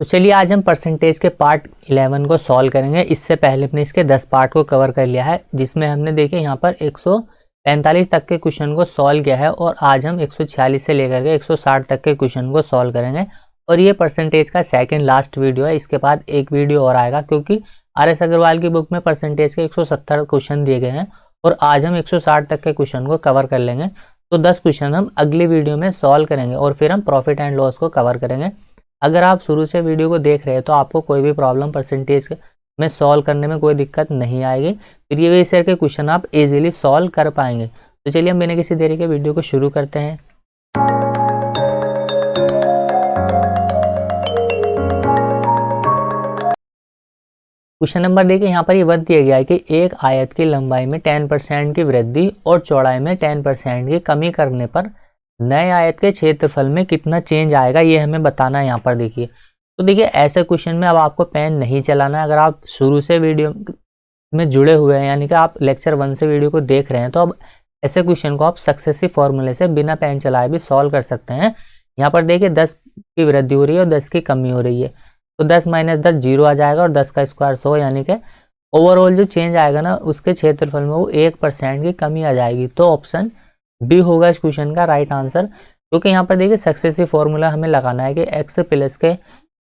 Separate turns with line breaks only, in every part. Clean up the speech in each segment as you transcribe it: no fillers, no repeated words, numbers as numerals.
तो चलिए आज हम परसेंटेज के पार्ट 11 को सॉल्व करेंगे। इससे पहले हमने इसके 10 पार्ट को कवर कर लिया है, जिसमें हमने देखे यहाँ पर 145 तक के क्वेश्चन को सॉल्व किया है और आज हम 146 से लेकर के 160 तक के क्वेश्चन को सॉल्व करेंगे। और ये परसेंटेज का सेकंड लास्ट वीडियो है। इसके बाद एक वीडियो और आएगा, क्योंकि RS अग्रवाल की बुक में परसेंटेज के 170 क्वेश्चन दिए गए हैं और आज हम 160 तक के क्वेश्चन को कवर कर लेंगे। तो 10 क्वेश्चन हम अगली वीडियो में सॉल्व करेंगे और फिर हम प्रॉफिट एंड लॉस को कवर करेंगे। अगर आप शुरू से वीडियो को देख रहे हैं तो आपको कोई भी प्रॉब्लम परसेंटेज में सॉल्व करने में कोई दिक्कत नहीं आएगी। फिर ये इस तरह के क्वेश्चन आप इजीली सॉल्व कर पाएंगे। तो चलिए हम बिना किसी देरी के वीडियो को शुरू करते हैं। क्वेश्चन नंबर देखिए, यहाँ पर ये वन दिया गया है कि एक आयत की लंबाई में 10% की वृद्धि और चौड़ाई में 10% की कमी करने पर नए आयत के क्षेत्रफल में कितना चेंज आएगा, ये हमें बताना है। यहाँ पर देखिए, तो देखिए ऐसे क्वेश्चन में अब आपको पेन नहीं चलाना है। अगर आप शुरू से वीडियो में जुड़े हुए हैं, यानी कि आप लेक्चर 1 से वीडियो को देख रहे हैं, तो अब ऐसे क्वेश्चन को आप सक्सेसिव फॉर्मूले से बिना पेन चलाए भी सॉल्व कर सकते हैं। यहाँ पर देखिए 10 की वृद्धि हो रही है और 10 की कमी हो रही है, तो 10 - 10 0 आ जाएगा और 10 का स्क्वायर 100, यानी कि ओवरऑल जो चेंज आएगा ना उसके क्षेत्रफल में वो 1% की कमी आ जाएगी। तो ऑप्शन बी होगा इस क्वेश्चन का राइट आंसर। क्योंकि यहाँ पर देखिए सक्सेसिव फॉर्मूला हमें लगाना है कि x प्लस के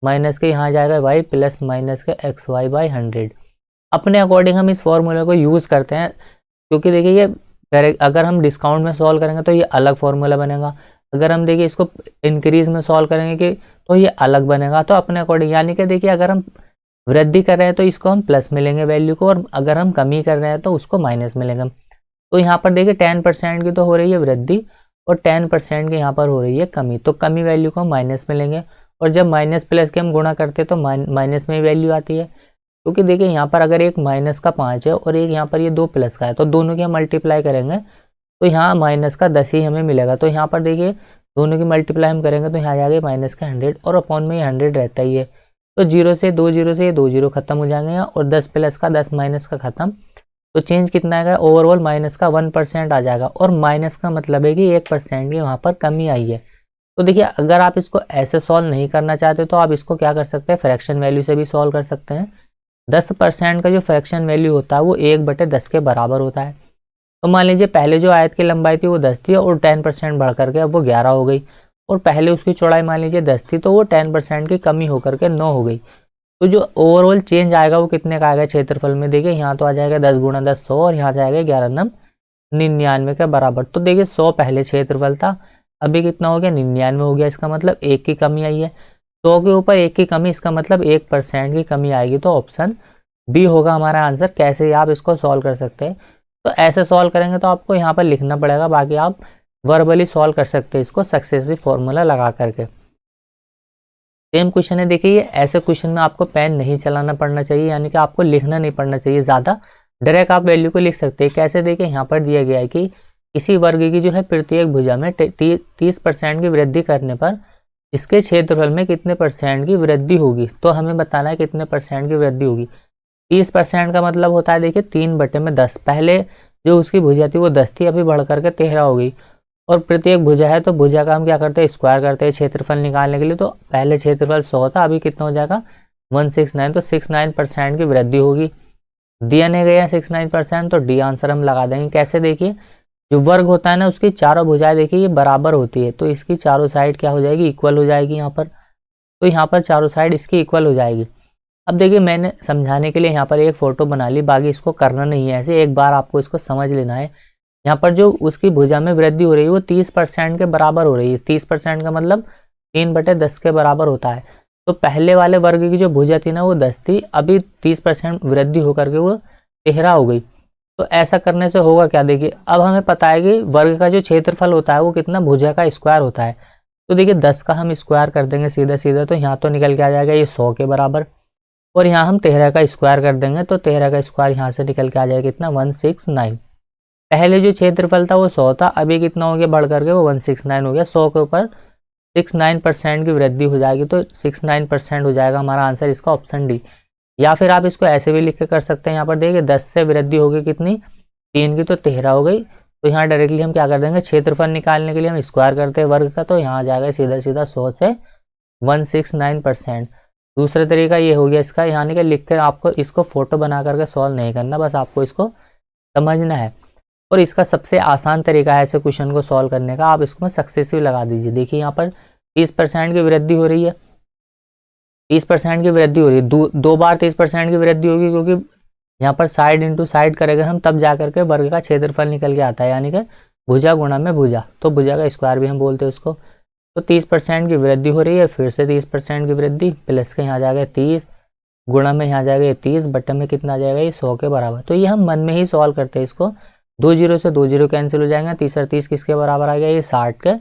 माइनस के यहाँ जाएगा y प्लस माइनस के xy/100। अपने अकॉर्डिंग हम इस फॉर्मूले को यूज़ करते हैं, क्योंकि देखिए ये अगर हम डिस्काउंट में सॉल्व करेंगे तो ये अलग फॉर्मूला बनेगा। अगर हम देखिए इसको इंक्रीज में सॉल्व करेंगे कि तो ये अलग बनेगा। तो अपने अकॉर्डिंग, यानी कि देखिए अगर हम वृद्धि कर रहे हैं तो इसको हम प्लस मिलेंगे वैल्यू को, और अगर हम कमी कर रहे हैं तो उसको माइनस मिलेंगे। तो यहाँ पर देखिए 10% की तो हो रही है वृद्धि और 10% की यहाँ पर हो रही है कमी, तो कमी वैल्यू को हम माइनस में लेंगे। और जब माइनस प्लस के हम गुणा करते हैं तो माइनस में वैल्यू आती है। क्योंकि देखिए यहाँ पर अगर एक माइनस का 5 है और एक यहाँ पर ये 2 प्लस का है, तो दोनों की हम मल्टीप्लाई करेंगे तो यहाँ माइनस का 10 ही हमें मिलेगा। तो यहाँ पर देखिए दोनों की मल्टीप्लाई हम करेंगे तो यहाँ जाएगा माइनस का 100 और अपॉन में ये 100 रहता ही है। तो 0 से 2 0 से ये 2 0 खत्म हो जाएंगे यहाँ, और 10 प्लस का 10 माइनस का खत्म। तो चेंज कितना आएगा, ओवरऑल माइनस का 1% आ जाएगा। और माइनस का मतलब है कि 1% की वहाँ पर कमी आई है। तो देखिए अगर आप इसको ऐसे सॉल्व नहीं करना चाहते तो आप इसको क्या कर सकते हैं, फ्रैक्शन वैल्यू से भी सॉल्व कर सकते हैं। 10% का जो फ्रैक्शन वैल्यू होता है वो 1/10 के बराबर होता है। तो मान लीजिए पहले जो आयत की लंबाई थी वो 10 थी और 10% बढ़ करके अब वो 11 हो गई, और पहले उसकी चौड़ाई मान लीजिए 10 थी तो वो 10% की कमी होकर के 9 हो गई। तो जो ओवरऑल चेंज आएगा वो कितने का आएगा क्षेत्रफल में, देखिए यहाँ तो आ जाएगा 10 × 10 100 और यहाँ जाएगा 11 × 9 99 के बराबर। तो देखिए 100 पहले क्षेत्रफल था, अभी कितना हो गया 99 हो गया। इसका मतलब 1 की कमी आई है। 100 के ऊपर 1 की कमी, इसका मतलब 1% की कमी आएगी। तो ऑप्शन बी होगा हमारा आंसर। कैसे आप इसको सॉल्व कर सकते हैं, तो ऐसे सॉल्व करेंगे तो आपको यहाँ पर लिखना पड़ेगा, बाकी आप वर्बली सॉल्व कर सकते हैं इसको सक्सेसिव फॉर्मूला लगा करके। सेम क्वेश्चन है देखिए, ऐसे क्वेश्चन में आपको पेन नहीं चलाना पड़ना चाहिए, यानी कि आपको लिखना नहीं पड़ना चाहिए ज़्यादा, डायरेक्ट आप वैल्यू को लिख सकते हैं। कैसे, देखिए यहाँ पर दिया गया है कि किसी वर्ग की जो है प्रत्येक भुजा में 30% की वृद्धि करने पर इसके क्षेत्रफल में कितने % की वृद्धि होगी। तो हमें बताना है कितने % की वृद्धि होगी। 30% का मतलब होता है देखिए 3/10। पहले जो उसकी भुजा थी वो 10 थी, अभी बढ़ करके 13 हो गई। और प्रत्येक भुजा है तो भुजा का हम क्या करते हैं, स्क्वायर करते हैं क्षेत्रफल निकालने के लिए। तो पहले क्षेत्रफल 100 था, अभी कितना हो जाएगा 169, तो 69% की वृद्धि होगी। दिया नहीं गया 69%, तो डी आंसर हम लगा देंगे। कैसे, देखिए जो वर्ग होता है ना उसकी चारों भुजाएं देखिए ये बराबर होती है, तो इसकी चारों साइड क्या हो जाएगी, इक्वल हो जाएगी यहाँ पर। तो यहाँ पर चारों साइड इसकी इक्वल हो जाएगी। अब देखिए मैंने समझाने के लिए यहाँ पर एक फ़ोटो बना ली, बाकी इसको करना नहीं है ऐसे, एक बार आपको इसको समझ लेना है। यहाँ पर जो उसकी भुजा में वृद्धि हो रही है वो 30% के बराबर हो रही है। 30% का मतलब 3/10 के बराबर होता है। तो पहले वाले वर्ग की जो भुजा थी ना वो 10 थी, अभी 30% वृद्धि होकर के वो 13 हो गई। तो ऐसा करने से होगा क्या, देखिए अब हमें पता है कि वर्ग का जो क्षेत्रफल होता है वो कितना भुजा का स्क्वायर होता है। तो देखिए 10 का हम स्क्वायर कर देंगे सीधा सीधा, तो यहाँ तो निकल के आ जाएगा ये 100 के बराबर, और यहाँ हम 13 का स्क्वायर कर देंगे तो 13 का स्क्वायर यहाँ से निकल के आ जाएगा कितना 169। पहले जो क्षेत्रफल था वो 100 था, अभी कितना हो गया बढ़ करके वो 169 हो गया। 100 के ऊपर 69% की वृद्धि हो जाएगी, तो 69% हो जाएगा हमारा आंसर, इसका ऑप्शन डी। या फिर आप इसको ऐसे भी लिख के कर सकते हैं। यहाँ पर देखिए 10 से वृद्धि हो गई कितनी, 3 की, तो 13 हो गई। तो यहाँ डायरेक्टली हम क्या कर देंगे, क्षेत्रफल निकालने के लिए हम स्क्वायर करते हैं वर्ग का, तो यहाँ आ जाएगा सीधा सीधा 100 से 169%। दूसरा तरीका ये हो गया इसका, यानी कि लिख कर आपको इसको फोटो बना करके सॉल्व नहीं करना, बस आपको इसको समझना है। और इसका सबसे आसान तरीका है ऐसे क्वेश्चन को सॉल्व करने का, आप इसको सक्सेसिव लगा दीजिए। देखिए यहाँ पर 30% की वृद्धि हो रही है, 30% की वृद्धि हो रही है, दो बार 30% की वृद्धि होगी, क्योंकि यहाँ पर साइड इंटू साइड करेंगे हम, तब जा करके वर्ग का क्षेत्रफल निकल के आता है, यानी कि भुजा गुणा में भुजा, तो भुजा का स्क्वायर भी हम बोलते हैं उसको। तो 30% की वृद्धि हो रही है, फिर से 30% की वृद्धि, प्लस के यहाँ जाएगा 30, गुणा में यहाँ जाएगा ये 30, बटे में कितना आ जाएगा ये 100 के बराबर। तो ये हम मन में ही सॉल्व करते हैं इसको, 2 जीरो से 2 जीरो कैंसिल हो जाएंगे, 30 किसके बराबर आ गया ये 60 के,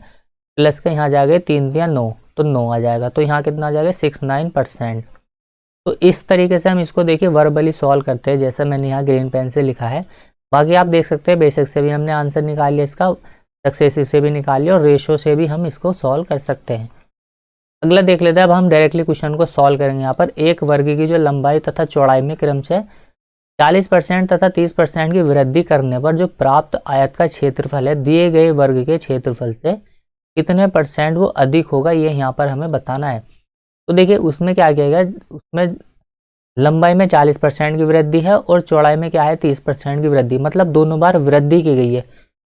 प्लस के यहाँ जाएगा 3 या 9, तो 9 आ जाएगा, तो यहाँ कितना आ जाएगा 69%। तो इस तरीके से हम इसको देखिए वर्बली सॉल्व करते हैं, जैसा मैंने यहाँ ग्रीन पेन से लिखा है। बाकी आप देख सकते हैं बेसिक से भी हमने आंसर निकाल लिया इसका, सक्सेसिव से भी निकाल लिया, और रेशो से भी हम इसको सॉल्व कर सकते हैं। अगला देख लेते हैं, अब हम डायरेक्टली क्वेश्चन को सॉल्व करेंगे। यहाँ पर एक वर्ग की जो लंबाई तथा चौड़ाई में क्रम से 40% तथा 30% की वृद्धि करने पर जो प्राप्त आयत का क्षेत्रफल है दिए गए वर्ग के क्षेत्रफल से कितने % वो अधिक होगा, ये यहाँ पर हमें बताना है। तो देखिए उसमें क्या किया गया, उसमें लंबाई में 40% की वृद्धि है और चौड़ाई में क्या है 30% की वृद्धि, मतलब दोनों बार वृद्धि की गई है।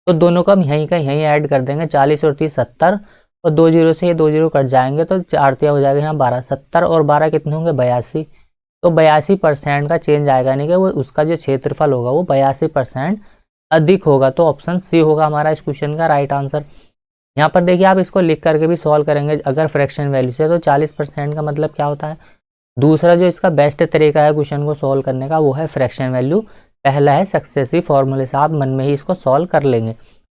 तो दोनों को हम यहीं का यहीं ऐड कर देंगे, 40 और 30 70, और 2 जीरो से ये 2 जीरो कट जाएंगे, तो 4 तिया हो जाएगा यहाँ 12, 70 और 12 कितने होंगे 82, तो 82% का चेंज आएगा, यानी कि वो उसका जो क्षेत्रफल होगा वो 82% अधिक होगा। तो ऑप्शन सी होगा हमारा इस क्वेश्चन का राइट आंसर। यहाँ पर देखिए आप इसको लिख करके भी सॉल्व करेंगे अगर फ्रैक्शन वैल्यू से, तो 40% का मतलब क्या होता है। दूसरा जो इसका बेस्ट तरीका है क्वेश्चन को सॉल्व करने का वो है फ्रैक्शन वैल्यू, पहला है सक्सेसिव फॉर्मूले से आप मन में ही इसको सॉल्व कर लेंगे।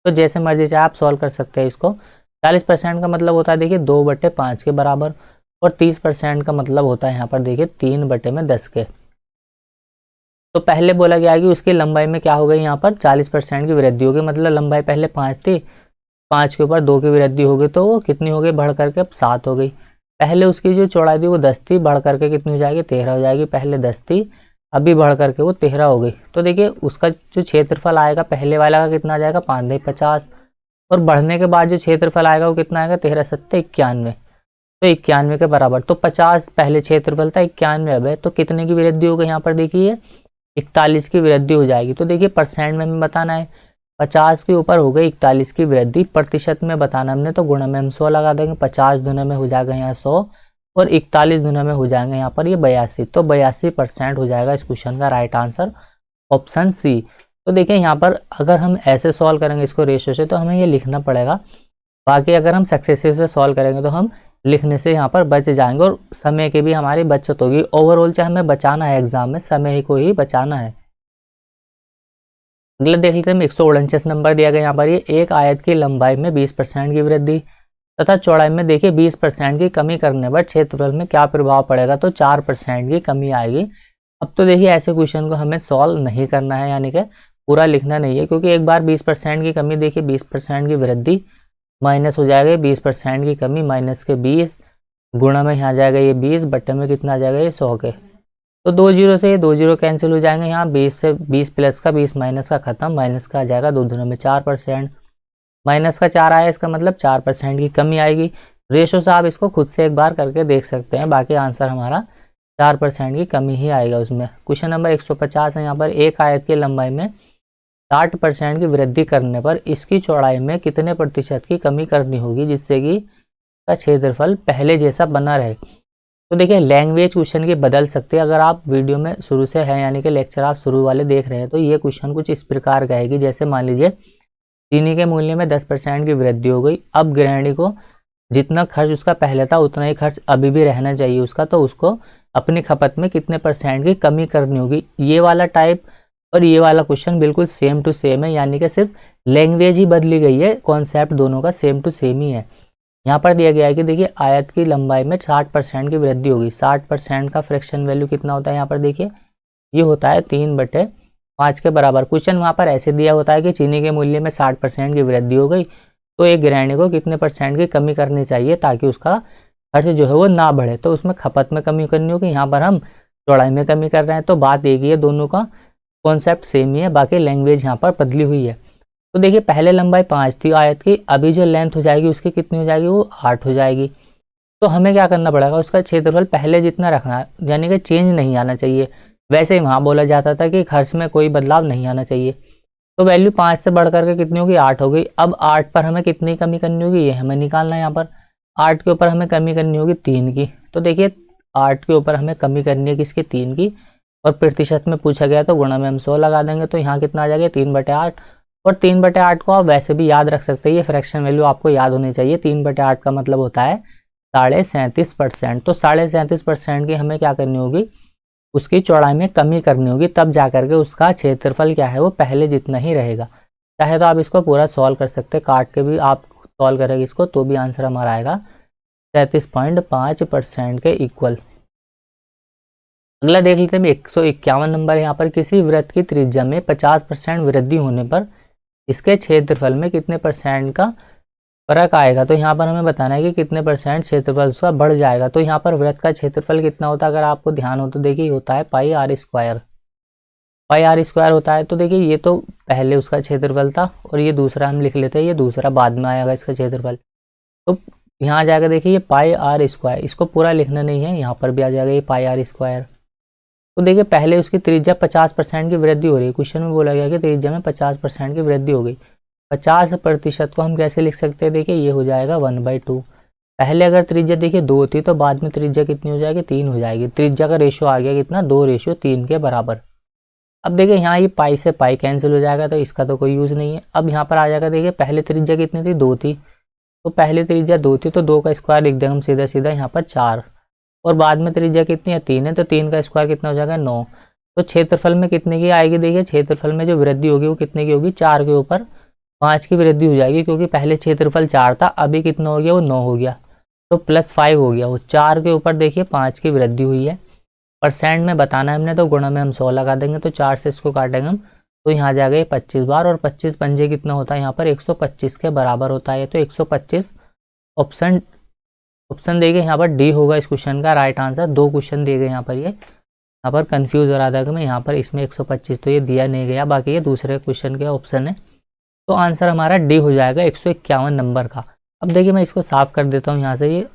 तो जैसे मर्जी चाहे आप सॉल्व कर सकते हैं इसको। 40% का मतलब होता है देखिए 2/5 के बराबर, और 30% का मतलब होता है यहाँ पर देखिए 3/10 के। तो पहले बोला गया है कि उसकी लंबाई में क्या हो गई, यहाँ पर 40% की वृद्धि होगी, मतलब लंबाई पहले 5 थी, 5 के ऊपर 2 की वृद्धि हो गई, तो वो कितनी हो गई बढ़ करके अब 7 हो गई। पहले उसकी जो चौड़ाई थी वो 10 थी, बढ़ करके कितनी हो जाएगी 13 हो जाएगी, पहले 10 थी अभी बढ़ करके वो 13 हो गई। तो देखिए उसका जो क्षेत्रफल आएगा पहले वाला का कितना आ जाएगा 5 50, और बढ़ने के बाद जो क्षेत्रफल आएगा वो कितना आएगा 13 7 91, तो 91 के बराबर। तो 50 पहले क्षेत्रफल था, 91 अब है, तो कितने की वृद्धि हो गई यहाँ पर देखिए 41 की वृद्धि हो जाएगी। तो देखिए परसेंट में हमें बताना है, 50 के ऊपर हो गई 41 की वृद्धि, प्रतिशत में बताना हमने, तो गुणा में हम 100 लगा देंगे, 50 दुना में हो जाएगा यहाँ 100, और 41 दुना में हो जाएंगे यहाँ पर ये 82, तो 82% हो जाएगा इस क्वेश्चन का राइट आंसर, ऑप्शन सी। तो देखिए यहाँ पर अगर हम ऐसे सॉल्व करेंगे इसको रेशो से तो हमें ये लिखना पड़ेगा, बाकी अगर हम सक्सेसिव से सॉल्व करेंगे तो हम लिखने से यहाँ पर बच जाएंगे, और समय की भी हमारी बचत होगी। ओवरऑल चाहे हमें बचाना है एग्जाम में, समय को ही बचाना है। अगला देख लेते हैं, 149 नंबर दिया गया यहाँ पर, ये एक आयत की लंबाई में 20% की वृद्धि तथा चौड़ाई में देखिए 20% की कमी करने पर क्षेत्रफल में क्या प्रभाव पड़ेगा, तो 4% की कमी आएगी। अब तो देखिए ऐसे क्वेश्चन को हमें सॉल्व नहीं करना है, यानी कि पूरा लिखना नहीं है, क्योंकि एक बार 20% की कमी देखिए 20% की वृद्धि माइनस हो जाएगा 20% की कमी, माइनस के 20, गुणा में यहाँ जाएगा ये 20, बट्टे में कितना आ जाएगा ये 100 के, तो 2 जीरो से ये 2 जीरो कैंसिल हो जाएंगे, यहाँ 20 से 20 प्लस का 20 माइनस का खत्म, माइनस का आ जाएगा 2 दिनों में 4%, माइनस का 4 आया, इसका मतलब 4% की कमी आएगी। रेशो से आप इसको खुद से एक बार करके देख सकते हैं, बाकी आंसर हमारा 4% की कमी ही आएगा उसमें। क्वेश्चन नंबर 150 है, यहाँ पर एक आयत की लंबाई में 60% की वृद्धि करने पर इसकी चौड़ाई में कितने प्रतिशत की कमी करनी होगी जिससे कि का क्षेत्रफल पहले जैसा बना रहे। तो देखिए लैंग्वेज क्वेश्चन की बदल सकती है, अगर आप वीडियो में शुरू से हैं यानी कि लेक्चर आप शुरू वाले देख रहे हैं, तो ये क्वेश्चन कुछ इस प्रकार का है कि जैसे मान लीजिए चीनी के मूल्य में 10% की वृद्धि हो गई, अब गृहिणी को जितना खर्च उसका पहले था उतना ही खर्च अभी भी रहना चाहिए उसका, तो उसको अपनी खपत में कितने % की कमी करनी होगी। ये वाला टाइप और ये वाला क्वेश्चन बिल्कुल सेम टू सेम है, यानी कि सिर्फ लैंग्वेज ही बदली गई है, कॉन्सेप्ट दोनों का सेम टू सेम ही है। यहाँ पर दिया गया है कि देखिए आयत की लंबाई में 60% की वृद्धि होगी, 60% का फ्रैक्शन वैल्यू कितना होता है, यहाँ पर देखिए ये होता है 3/5 के बराबर। क्वेश्चन वहाँ पर ऐसे दिया होता है कि चीनी के मूल्य में 60% की वृद्धि हो गई, तो एक गृहिणी को कितने % की कमी करनी चाहिए ताकि उसका खर्च जो है वो ना बढ़े, तो उसमें खपत में कमी करनी होगी। यहाँ पर हम चौड़ाई में कमी कर रहे हैं, तो बात एक ही है, दोनों का कॉन्सेप्ट सेम ही है, बाकी लैंग्वेज यहाँ पर बदली हुई है। तो देखिए पहले लंबाई 5 थी आयत की, अभी जो लेंथ हो जाएगी उसकी कितनी हो जाएगी, वो 8 हो जाएगी। तो हमें क्या करना पड़ेगा, उसका क्षेत्रफल पहले जितना रखना है, यानी कि चेंज नहीं आना चाहिए। वैसे ही वहाँ बोला जाता था कि खर्च में कोई बदलाव नहीं आना चाहिए। तो वैल्यू 5 से बढ़ करके कितनी होगी, 8 हो गई। अब 8 पर हमें कितनी कमी करनी होगी, ये हमें निकालना है। यहाँ पर 8 के ऊपर हमें कमी करनी होगी 3 की। तो देखिए 8 के ऊपर हमें कमी करनी है किसकी, 3 की। और प्रतिशत में पूछा गया तो गुणा में हम 100 लगा देंगे। तो यहाँ कितना आ जाएगा, 3/8। और 3/8 को आप वैसे भी याद रख सकते हैं, ये फ्रैक्शन वैल्यू आपको याद होनी चाहिए। 3/8 का मतलब होता है 37.5%। तो 37.5% की हमें क्या करनी होगी, उसकी चौड़ाई में कमी करनी होगी, तब जा करके उसका क्षेत्रफल क्या है वो पहले जितना ही रहेगा। चाहे तो आप इसको पूरा सॉल्व कर सकते हैं, काट के भी आप सॉल्व करेंगे इसको तो भी आंसर हमारा आएगा 33.5% के इक्वल। अगला देख लेते हैं 151 नंबर। यहाँ पर किसी वृत्त की त्रिज्या में 50% वृद्धि होने पर इसके क्षेत्रफल में कितने परसेंट का फर्क आएगा। तो यहाँ पर हमें बताना है कि कितने परसेंट क्षेत्रफल उसका बढ़ जाएगा। तो यहाँ पर वृत्त का क्षेत्रफल कितना होता है, अगर आपको ध्यान हो तो देखिए होता है pi R square. Pi R square होता है। तो देखिए ये तो पहले उसका क्षेत्रफल था और ये दूसरा हम लिख लेते हैं, ये दूसरा बाद में आएगा इसका क्षेत्रफल। तो यहाँ आ जाएगा देखिए ये पाई आर स्क्वायर, इसको पूरा लिखना नहीं है, यहाँ पर भी आ जाएगा ये पाई आर स्क्वायर। तो देखिए पहले उसकी त्रिज्या 50% की वृद्धि हो रही है। क्वेश्चन में बोला गया कि त्रिज्या में 50% की वृद्धि हो गई। 50% को हम कैसे लिख सकते हैं, देखिए ये हो जाएगा 1/2। पहले अगर त्रिज्या देखिए 2 थी तो बाद में त्रिज्या कितनी हो जाएगी, 3 हो जाएगी। त्रिज्या का रेशियो आ गया कितना, 2:3 के बराबर। अब देखिए यहाँ ये पाई से पाई कैंसिल हो जाएगा तो इसका तो कोई यूज़ नहीं है। अब यहाँ पर आ जाएगा देखिए पहले त्रिज्या कितनी थी, 2 थी। तो पहले त्रिज्या 2 थी तो 2 का स्क्वायर लिख देंगे हम सीधा सीधा यहाँ पर 4। और बाद में त्रिज्या कितनी है, 3 है। तो 3 का स्क्वायर कितना हो जाएगा, 9। तो क्षेत्रफल में कितने की आएगी, देखिए क्षेत्रफल में जो वृद्धि होगी वो कितने की होगी, 4 के ऊपर 5 की वृद्धि हो जाएगी, क्योंकि पहले क्षेत्रफल 4 था, अभी कितना हो गया, वो 9 हो गया। तो +5 हो गया। वो 4 के ऊपर देखिए 5 की वृद्धि हुई है। परसेंट में बताना है हमने, तो गुणा में हम 100 लगा देंगे। तो 4 से इसको काटेंगे हम तो यहाँ जाएगा ये 25 बार। और 25 पंजे कितना होता है यहाँ पर, 125 के बराबर होता है। तो 125 ऑप्शन देखिए यहाँ पर डी होगा इस क्वेश्चन का राइट आंसर। 2 क्वेश्चन दिए गए यहाँ पर, ये यहाँ पर कंफ्यूज हो रहा था कि मैं यहाँ पर इसमें 125 तो ये दिया नहीं गया, बाकी ये दूसरे क्वेश्चन के ऑप्शन है। तो आंसर हमारा डी हो जाएगा 151 नंबर का। अब देखिए मैं इसको साफ कर देता हूँ यहाँ से। ये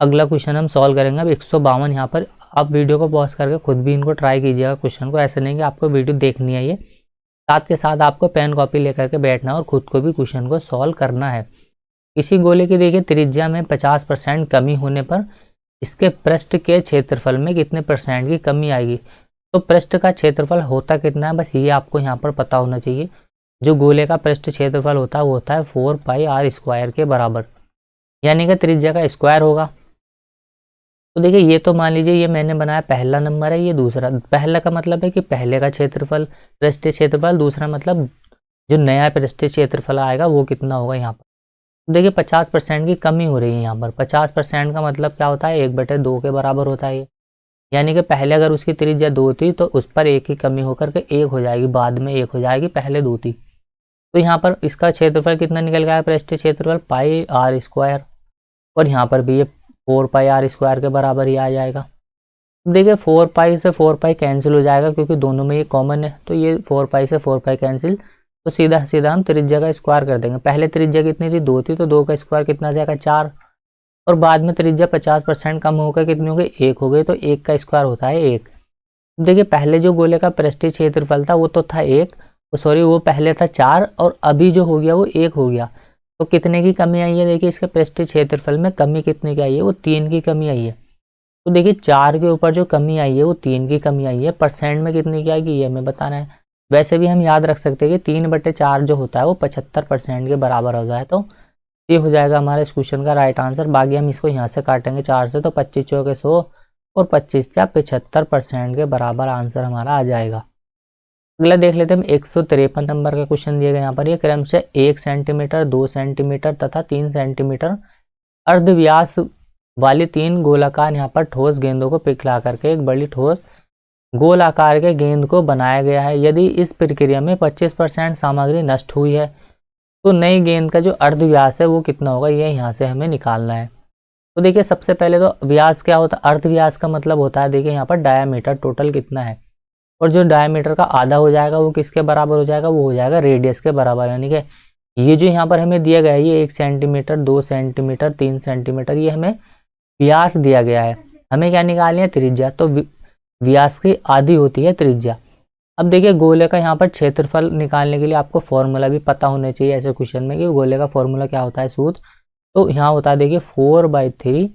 अगला क्वेश्चन हम सॉल्व करेंगे। अब 152 यहाँ पर आप वीडियो को पॉज करके खुद भी इनको ट्राई कीजिएगा क्वेश्चन को। ऐसे नहीं कि आपको वीडियो देखनी है, ये साथ के साथ आपको पेन कॉपी लेकर के बैठना है और खुद को भी क्वेश्चन को सॉल्व करना है। किसी गोले की देखिए त्रिज्या में 50% कमी होने पर इसके पृष्ठ के क्षेत्रफल में कितने परसेंट की कमी आएगी। तो पृष्ठ का क्षेत्रफल होता कितना है, बस ये आपको यहाँ पर पता होना चाहिए। जो गोले का पृष्ठ क्षेत्रफल होता है वो होता है 4 पाई आर स्क्वायर के बराबर, यानी कि त्रिज्या का स्क्वायर होगा। तो देखिए ये तो मान लीजिए ये मैंने बनाया पहला नंबर है, ये दूसरा। पहला का मतलब है कि पहले का क्षेत्रफल पृष्ठीय क्षेत्रफल, दूसरा मतलब जो नया पृष्ठीय क्षेत्रफल आएगा वो कितना होगा यहाँ पर। तो देखिए 50% की कमी हो रही है यहाँ पर। 50% का मतलब क्या होता है, 1/2 के बराबर होता है ये। यानी कि पहले अगर उसकी त्रिज्या 2 थी तो उस पर 1 की कमी होकर के 1 हो जाएगी, बाद में 1 हो जाएगी, पहले 2 थी। तो यहाँ पर इसका क्षेत्रफल कितना निकल गया है, पृष्ठीय क्षेत्रफल पाई आर स्क्वायर। और यहाँ पर भी ये 4 पाई आर स्क्वायर के बराबर ही आ जाएगा। देखिए 4 पाई से 4 पाई कैंसिल हो जाएगा, क्योंकि दोनों में ये कॉमन है। तो ये 4 पाई से 4 पाई कैंसिल, तो सीधा सीधा हम त्रिज्या का स्क्वायर कर देंगे। पहले त्रिज्या कितनी थी, 2 थी। तो 2 का स्क्वायर कितना आ जाएगा, 4। और बाद में त्रिज्या 50% कम होकर कितनी हो गई, 1 हो गई। तो 1 का स्क्वायर होता है 1। देखिए पहले जो गोले का पृष्ठीय क्षेत्रफल था वो तो था 1, सॉरी वो पहले था 4, और अभी जो हो गया वो 1 हो गया। तो कितने की कमी आई है, देखिए इसके पृष्ठीय क्षेत्रफल में कमी कितने की आई है, वो 3 की कमी आई है। तो देखिए 4 के ऊपर जो कमी आई है वो 3 की कमी आई है। परसेंट में कितने की आएगी ये हमें बताना है। वैसे भी हम याद रख सकते हैं कि 3/4 जो होता है वो 75% के बराबर हो जाए। तो ये हो जाएगा हमारे इस क्वेश्चन का राइट आंसर। बाकी हम इसको यहाँ से काटेंगे 4 से, तो 25 चौके 100 और 25 या 75% के बराबर आंसर हमारा आ जाएगा। अगला देख लेते हैं हम 153 नंबर का क्वेश्चन दिया गया यहाँ पर। ये क्रमशः 1 सेंटीमीटर, 2 सेंटीमीटर तथा 3 सेंटीमीटर अर्धव्यास वाली 3 गोलाकार यहाँ पर ठोस गेंदों को पिघला करके एक बड़ी ठोस गोल आकार के गेंद को बनाया गया है। यदि इस प्रक्रिया में 25% सामग्री नष्ट हुई है तो नई गेंद का जो अर्धव्यास है वो कितना होगा, ये यहाँ से हमें निकालना है। तो देखिए सबसे पहले तो व्यास क्या होता है, अर्धव्यास का मतलब होता है देखिए यहाँ पर डायामीटर टोटल कितना है, और जो डायमीटर का आधा हो जाएगा वो किसके बराबर हो जाएगा, वो हो जाएगा रेडियस के बराबर। यानी कि ये जो यहाँ पर हमें दिया गया है ये 1 सेंटीमीटर, 2 सेंटीमीटर, 3 सेंटीमीटर, ये हमें व्यास दिया गया है। हमें क्या निकालनी है? त्रिज्या। तो व्यास की आधी होती है त्रिज्या। अब देखिए गोले का यहाँ पर क्षेत्रफल निकालने के लिए आपको फॉर्मूला भी पता होना चाहिए ऐसे क्वेश्चन में कि गोले का फॉर्मूला क्या होता है, सूत्र। तो यहाँ होता है देखिए 4/3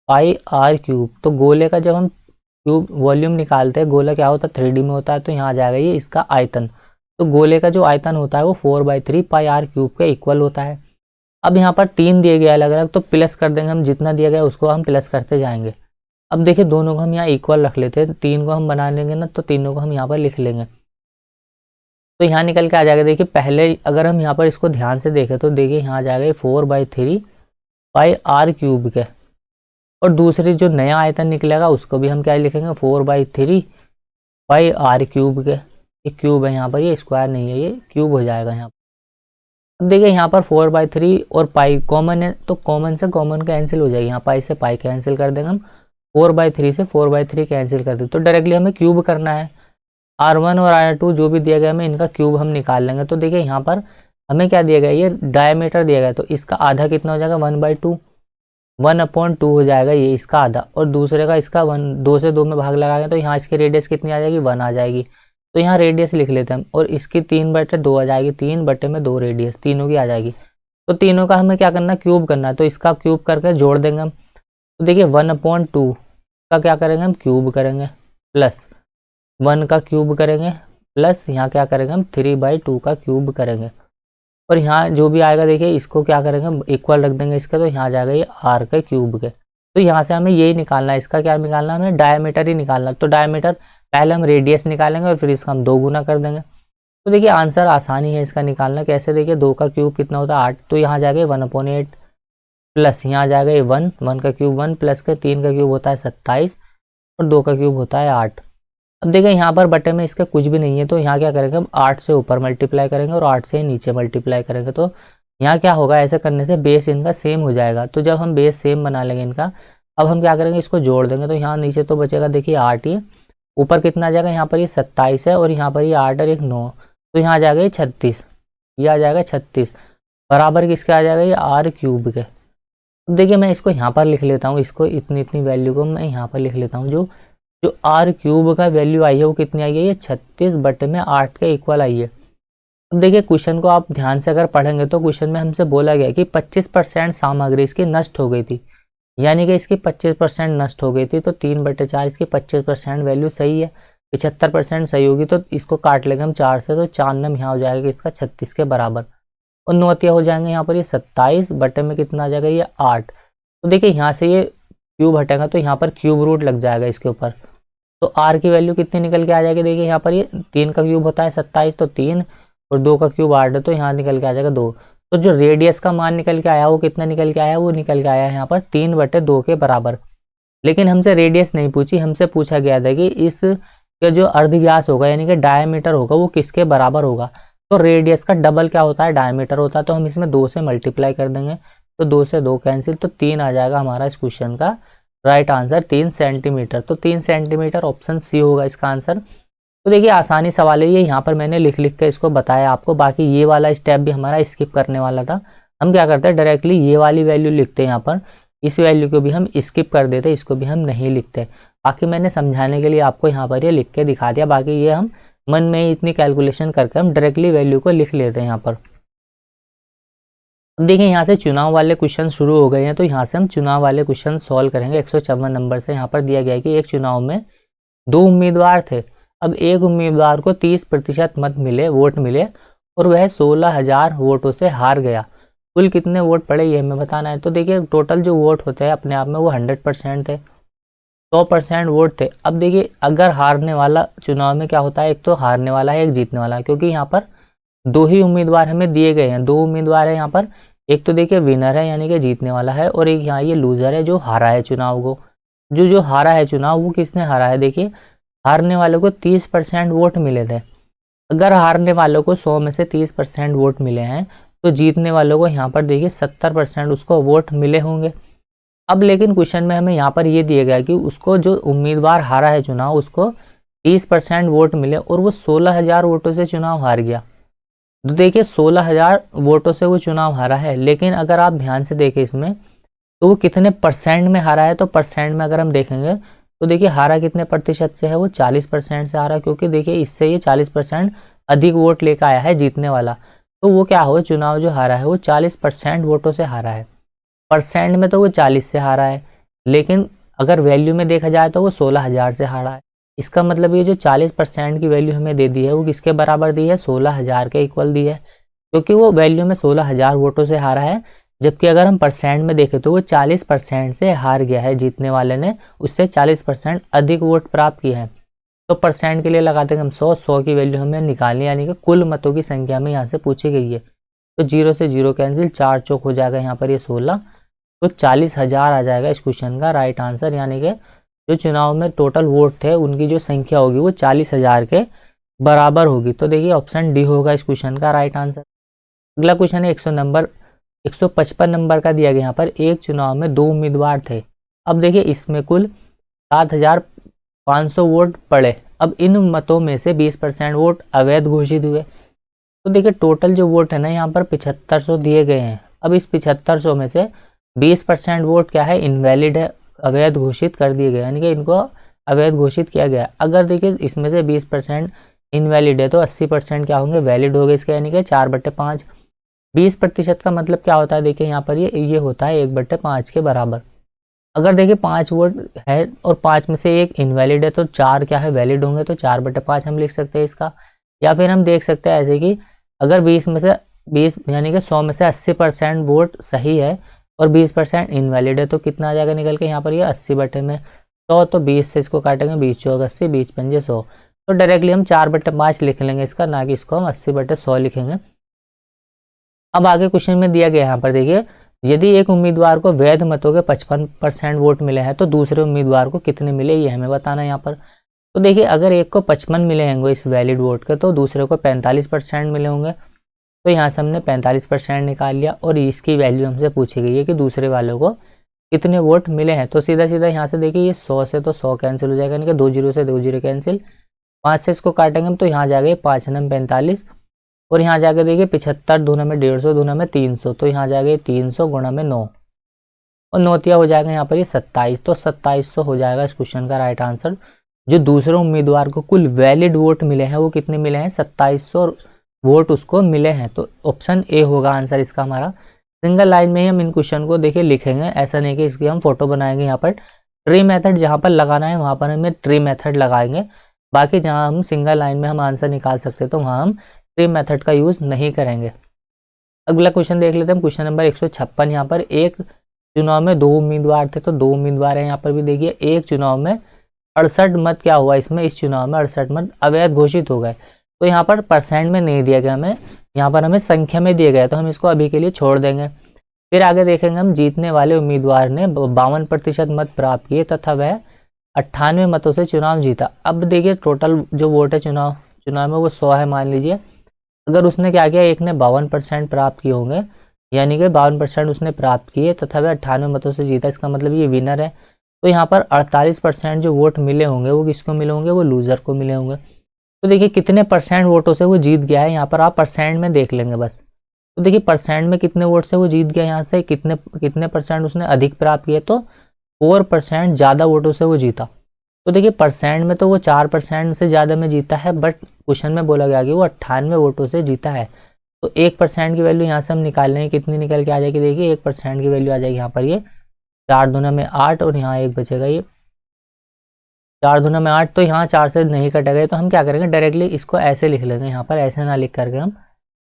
पाई आर क्यूब। तो गोले का जब हम क्यूब वॉल्यूम निकालते हैं, गोला क्या होता है 3D में होता है, तो यहाँ आ जाएगा ये इसका आयतन। तो गोले का जो आयतन होता है वो 4/3 पाई आर क्यूब के इक्वल होता है। अब यहाँ पर 3 दिए गए अलग अलग, तो प्लस कर देंगे हम, जितना दिया गया उसको हम प्लस करते जाएंगे। अब देखिए दोनों को हम यहाँ इक्वल रख लेते हैं, 3 को हम बना लेंगे ना, तो तीनों को हम यहाँ पर लिख लेंगे। तो यहाँ निकल के आ जाएगा, देखिए पहले अगर हम यहाँ पर इसको ध्यान से देखें तो देखिए यहाँ आ जाएगा 4/3 पाई आर क्यूब के, और दूसरी जो नया आयतन निकलेगा उसको भी हम क्या लिखेंगे 4/3 पाई आर क्यूब के। ये क्यूब है यहाँ पर, ये स्क्वायर नहीं है, ये क्यूब हो जाएगा यहाँ पर। अब देखिए यहाँ पर 4/3 और पाई कॉमन है, तो कॉमन से कॉमन कैंसिल हो जाएगी, यहाँ पाई से पाई कैंसिल कर देंगे हम, 4/3 से 4/3 कैंसिल कर दें। तो डायरेक्टली हमें क्यूब करना है, R1 और R2 जो भी दिया गया हमें इनका क्यूब हम निकाल लेंगे। तो देखिए यहाँ पर हमें क्या दिया गया, ये डायमीटर दिया गया, तो इसका आधा कितना हो जाएगा 1/2, 1/2 हो जाएगा ये इसका आधा, और दूसरे का इसका 1, 2 से 2 में भाग लगाएंगे तो यहाँ इसकी रेडियस कितनी आ जाएगी 1 आ जाएगी। तो यहाँ रेडियस लिख लेते हैं हम, और इसकी 3/2 आ जाएगी, 3/2 रेडियस तीनों की आ जाएगी। तो तीनों का हमें क्या करना है, क्यूब करना है, तो इसका क्यूब करके जोड़ देंगे हम। तो देखिए 1/2 का क्या करेंगे हम, क्यूब करेंगे, प्लस 1 का क्यूब करेंगे, प्लस यहाँ क्या करेंगे हम 3/2 का क्यूब करेंगे, और यहाँ जो भी आएगा देखिए इसको क्या करेंगे हम इक्वल रख देंगे इसका, तो यहाँ आ जाएगा ये आर के क्यूब के। तो यहाँ से हमें यही निकालना है, इसका क्या निकालना है, हमें डायमीटर ही निकालना है। तो डायमीटर पहले हम रेडियस निकालेंगे और फिर इसका हम 2 गुना कर देंगे। तो देखिए आंसर आसानी है इसका निकालना, कैसे देखिए 2 का क्यूब कितना होता है 8, तो यहाँ आ जाएगा 1/8, प्लस यहाँ आ जाएगा ये 1 का क्यूब 1, प्लस के 3 का क्यूब होता है 27, और 2 का क्यूब होता है 8। अब देखिए यहाँ पर बटे में इसका कुछ भी नहीं है, तो यहाँ क्या करेंगे हम 8 से ऊपर मल्टीप्लाई करेंगे और 8 से नीचे मल्टीप्लाई करेंगे। तो यहाँ क्या होगा, ऐसे करने से बेस इनका सेम हो जाएगा। तो जब हम बेस सेम बना लेंगे इनका, अब हम क्या करेंगे इसको जोड़ देंगे, तो यहाँ नीचे तो बचेगा देखिए 8 ही, ऊपर कितना आ जाएगा, यहाँ पर ये 27 है, और यहाँ पर ये 8 और 1 9, तो यहाँ आ जाएगा ये 36, ये आ जाएगा 36, बराबर किसके आ जाएगा, ये आर क्यूब के। अब देखिए मैं इसको यहाँ पर लिख लेता हूँ, इसको इतनी इतनी वैल्यू को मैं यहाँ पर लिख लेता हूँ। जो आर क्यूब का वैल्यू आई है वो कितनी आई है, ये 36/8 के इक्वल आई है। अब देखिए क्वेश्चन को आप ध्यान से अगर पढ़ेंगे तो क्वेश्चन में हमसे बोला गया कि 25% सामग्री इसकी नष्ट हो गई थी, यानी कि इसकी 25% नष्ट हो गई थी। तो 3/4 इसकी 25% वैल्यू सही है, 75% सही होगी, तो इसको काट लेंगे हम 4 से, तो 4 नम यहाँ हो जाएगा इसका 36 के बराबर, और नौतिया हो जाएंगे यहाँ पर ये 27 बटे में कितना आ जाएगा ये 8। तो देखिए यहाँ से ये क्यूब हटेगा तो यहाँ पर क्यूब रूट लग जाएगा इसके ऊपर, तो आर की वैल्यू कितनी निकल के आ जाएगी, देखिए यहाँ पर ये 3 का क्यूब होता है 27, तो 3 और 2 का क्यूब 8 है, तो यहाँ निकल के आ जाएगा 2। तो जो रेडियस का मान निकल के आया वो कितना निकल के आया, वो निकल के आया है यहाँ पर 3/2 के बराबर। लेकिन हमसे रेडियस नहीं पूछी, हमसे पूछा गया था कि इस का जो अर्धव्यास होगा यानी कि डायमीटर होगा वो किसके बराबर होगा। तो रेडियस का डबल क्या होता है, डायमीटर होता है, तो हम इसमें 2 से मल्टीप्लाई कर देंगे, तो 2 से 2 कैंसिल, तो 3 आ जाएगा हमारा इस क्वेश्चन का राइट आंसर 3 सेंटीमीटर। तो 3 सेंटीमीटर ऑप्शन सी होगा इसका आंसर। तो देखिए आसानी सवाल है ये, यहाँ पर मैंने लिख लिख के इसको बताया आपको, बाकी ये वाला स्टेप भी हमारा स्किप करने वाला था। हम क्या करते हैं डायरेक्टली ये वाली वैल्यू लिखते हैं यहाँ पर, इस वैल्यू को भी हम स्किप कर देते, इसको भी हम नहीं लिखते। बाकी मैंने समझाने के लिए आपको यहाँ पर ये लिख के दिखा दिया, बाकी ये हम मन में ही इतनी कैलकुलेशन करके हम डायरेक्टली वैल्यू को लिख लेते हैं यहाँ पर। अब देखिए यहाँ से चुनाव वाले क्वेश्चन शुरू हो गए हैं, तो यहाँ से हम चुनाव वाले क्वेश्चन सॉल्व करेंगे। 154 नंबर से यहाँ पर दिया गया है कि एक चुनाव में 2 उम्मीदवार थे। अब एक उम्मीदवार को 30% मत मिले, वोट मिले, और वह 16,000 वोटों से हार गया। कुल कितने वोट पड़े ये हमें बताना है। तो देखिए टोटल जो वोट होते हैं अपने आप में वो 100% थे, 100% वोट थे। अब देखिए अगर हारने वाला चुनाव में क्या होता है, एक तो हारने वाला है एक जीतने वाला है, क्योंकि यहाँ पर 2 ही उम्मीदवार हमें दिए गए हैं, 2 उम्मीदवार है यहाँ पर। एक तो देखिए विनर है यानी कि जीतने वाला है, और एक यहाँ ये लूजर है जो हारा है चुनाव को। जो हारा है चुनाव वो किसने हारा है, देखिए हारने वालों को 30% वोट मिले थे। अगर हारने वालों को 100 में से 30% वोट मिले हैं तो जीतने वालों को यहाँ पर देखिए 70% उसको वोट मिले होंगे। अब लेकिन क्वेश्चन में हमें यहाँ पर ये दिया गया कि उसको जो उम्मीदवार हारा है चुनाव उसको 30% वोट मिले और वो 16,000 वोटों से चुनाव हार गया। तो देखिए 16,000 वोटों से वो चुनाव हारा है, लेकिन अगर आप ध्यान से देखें इसमें तो वो कितने परसेंट में हारा है, तो परसेंट में अगर हम देखेंगे तो देखिए हारा कितने प्रतिशत से है, वो 40% से हारा, क्योंकि देखिए इससे ये 40% अधिक वोट लेकर आया है जीतने वाला। तो वो क्या हुआ, चुनाव जो हारा है वो 40% वोटों से हारा है। परसेंट में तो वो 40 से हारा है, लेकिन अगर वैल्यू में देखा जाए तो वो 16,000 से हारा है। इसका मतलब ये जो 40% की वैल्यू हमें दे दी है वो किसके बराबर दी है, 16,000 के इक्वल दी है, क्योंकि वो वैल्यू में 16,000 वोटों से हारा है। जबकि अगर हम परसेंट में देखें तो वो 40% से हार गया है, जीतने वाले ने उससे 40% अधिक वोट प्राप्त किए हैं। तो परसेंट के लिए लगाते हैं हम 100 की वैल्यू हमें निकालनी, यानी कि कुल मतों की संख्या में यहाँ से पूछी गई है। तो 0 से 0 कैंसिल, 4 चौक हो जाएगा यहाँ पर ये 16, तो 40,000 आ जाएगा इस क्वेश्चन का राइट आंसर। यानी कि जो चुनाव में टोटल वोट थे उनकी जो संख्या होगी वो 40,000 के बराबर होगी। तो देखिए ऑप्शन डी होगा इस क्वेश्चन का राइट आंसर। अगला क्वेश्चन है 155 नंबर का दिया गया। यहाँ पर एक चुनाव में 2 उम्मीदवार थे। अब देखिए इसमें कुल 7,500 वोट पड़े। अब इन मतों में से 20% वोट अवैध घोषित हुए। तो देखिए टोटल जो वोट है ना यहाँ पर 7500 दिए गए हैं। अब इस 7500 में से 20% वोट क्या है, इनवैलिड है, अवैध घोषित कर दिए गए, यानी कि इनको अवैध घोषित किया गया। अगर देखिए इसमें से 20% इनवैलिड है तो 80% क्या होंगे, वैलिड हो गए इसके, यानी कि 4/5। 20% का मतलब क्या होता है, देखिए यहाँ पर ये होता है 1/5 के बराबर। अगर देखिए 5 वोट है और 5 में से एक इनवैलिड है तो 4 क्या है, वैलिड होंगे, तो 4/5 हम लिख सकते हैं इसका। या फिर हम देख सकते हैं ऐसे कि अगर 20 में से 20 यानी कि 100 में से 80% वोट सही है और 20% इनवैलिड है तो कितना आ जाएगा निकल के यहाँ पर, ये 80/100। तो 20 से इसको काटेंगे, 20 चौक 80, 20 पंजे 100। तो डायरेक्टली हम 4/5 लिख लेंगे इसका, ना कि इसको हम 80/100 लिखेंगे। अब आगे क्वेश्चन में दिया गया यहाँ पर देखिए, यदि एक उम्मीदवार को वैध मतों के 55% वोट मिले हैं तो दूसरे उम्मीदवार को कितने मिले, ये हमें बताना है यहाँ पर। तो देखिए अगर एक को 55 मिले होंगे इस वैलिड वोट के तो दूसरे को 45% मिले होंगे। तो यहाँ से हमने 45% निकाल लिया और इसकी वैल्यू हमसे पूछी गई है कि दूसरे वालों को कितने वोट मिले हैं। तो सीधा सीधा यहाँ से देखिए ये 100 से तो 100 कैंसिल हो जाएगा, यानी कि 2 0 से 2 0 कैंसिल। 5 से इसको काटेंगे हम तो यहाँ जाएगा 5 9 45 और यहाँ जाके देखिए 75 दूना में 150 दूना में 300, तो यहाँ जाएगा 300 गुणा में 9 और 9 हो जाएगा यहाँ पर ये 27। तो 2700 हो जाएगा इस क्वेश्चन का राइट आंसर। जो दूसरे उम्मीदवार को कुल वैलिड वोट मिले हैं वो कितने मिले हैं, 2700 वोट उसको मिले हैं। तो ऑप्शन ए होगा आंसर इसका हमारा। सिंगल लाइन में ही हम इन क्वेश्चन को देखिए लिखेंगे, ऐसा नहीं कि इसकी हम फोटो बनाएंगे। यहाँ पर ट्री मेथड जहाँ पर लगाना है वहाँ पर हमें ट्री मेथड लगाएंगे, बाकी जहाँ हम सिंगल लाइन में हम आंसर निकाल सकते हैं तो वहाँ हम ट्री मेथड का यूज़ नहीं करेंगे। अगला क्वेश्चन देख लेते हैं, क्वेश्चन नंबर 156। यहाँ पर एक चुनाव में 2 उम्मीदवार थे, तो 2 उम्मीदवार हैं। यहाँ पर भी देखिए एक चुनाव में 68 मत क्या हुआ इसमें, इस चुनाव में 68 मत अवैध घोषित हो गए। तो यहाँ पर परसेंट में नहीं दिया गया हमें, यहाँ पर हमें संख्या में दिया गया, तो हम इसको अभी के लिए छोड़ देंगे। फिर आगे देखेंगे हम, जीतने वाले उम्मीदवार ने 52% मत प्राप्त किए तथा वह 98 मतों से चुनाव जीता। अब देखिए टोटल जो वोट है चुनाव में वो 100 है मान लीजिए। अगर उसने क्या किया, एक ने 52% प्राप्त किए होंगे, यानी कि 52% उसने प्राप्त किए तथा वह 98 मतों से जीता, इसका मतलब ये विनर है। तो यहाँ पर 48% जो वोट मिले होंगे वो किसको मिले होंगे, वो लूजर को मिले होंगे। तो देखिए कितने परसेंट वोटों से वो जीत गया है, यहाँ पर आप परसेंट में देख लेंगे बस। तो देखिए परसेंट में कितने वोट से वो जीत गया, यहाँ से कितने परसेंट उसने अधिक प्राप्त किए, तो 4% ज़्यादा वोटों से वो जीता। तो देखिए परसेंट में तो वो 4% से ज़्यादा में जीता है, बट क्वेश्चन में बोला गया कि वो 98 वोटों से जीता है। तो 1% की वैल्यू यहाँ से हम निकाल लेंगे, कितनी निकल के आ जाएगी, देखिए 1% की वैल्यू आ जाएगी यहाँ पर ये 4 दूना में 8 और यहाँ 1 बचेगा, ये 4 दूना में 8। तो यहाँ 4 से नहीं कटेगा, तो हम क्या करेंगे डायरेक्टली इसको ऐसे लिख लेंगे, यहाँ पर ऐसे ना लिख करके